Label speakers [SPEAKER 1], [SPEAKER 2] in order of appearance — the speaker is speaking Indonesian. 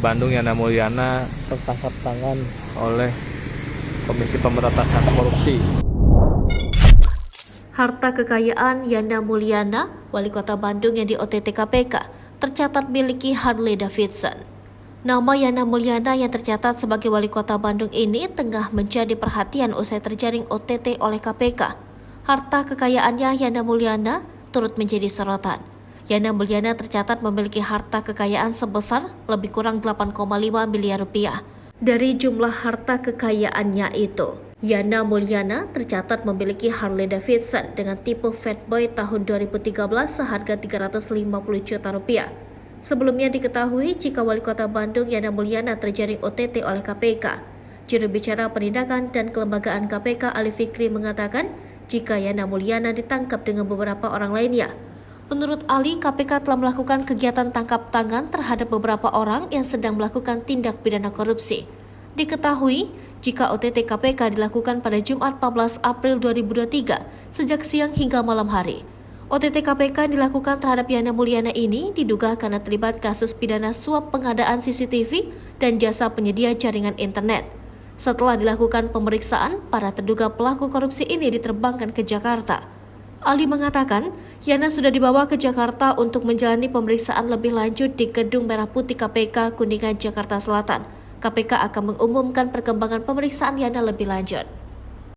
[SPEAKER 1] Bandung Yana Mulyana tertangkap tangan oleh Komisi Pemberantasan Korupsi.
[SPEAKER 2] Harta kekayaan Yana Mulyana, Wali Kota Bandung yang di OTT KPK, tercatat miliki Harley Davidson. Nama Yana Mulyana yang tercatat sebagai Wali Kota Bandung ini tengah menjadi perhatian usai terjaring OTT oleh KPK. Harta kekayaannya Yana Mulyana turut menjadi sorotan. Yana Mulyana tercatat memiliki harta kekayaan sebesar lebih kurang 8,5 miliar rupiah. Dari jumlah harta kekayaannya itu, Yana Mulyana tercatat memiliki Harley Davidson dengan tipe Fatboy tahun 2013 seharga 350 juta rupiah. Sebelumnya diketahui jika Wali Kota Bandung Yana Mulyana terjaring OTT oleh KPK. Juru bicara Penindakan dan Kelembagaan KPK Ali Fikri mengatakan jika Yana Mulyana ditangkap dengan beberapa orang lainnya. Menurut Ali, KPK telah melakukan kegiatan tangkap tangan terhadap beberapa orang yang sedang melakukan tindak pidana korupsi. Diketahui, jika OTT KPK dilakukan pada Jumat 14 April 2023, sejak siang hingga malam hari. OTT KPK dilakukan terhadap Yana Mulyana ini diduga karena terlibat kasus pidana suap pengadaan CCTV dan jasa penyedia jaringan internet. Setelah dilakukan pemeriksaan, para terduga pelaku korupsi ini diterbangkan ke Jakarta. Ali mengatakan, Yana sudah dibawa ke Jakarta untuk menjalani pemeriksaan lebih lanjut di Gedung Merah Putih KPK Kuningan, Jakarta Selatan. KPK akan mengumumkan perkembangan pemeriksaan Yana lebih lanjut.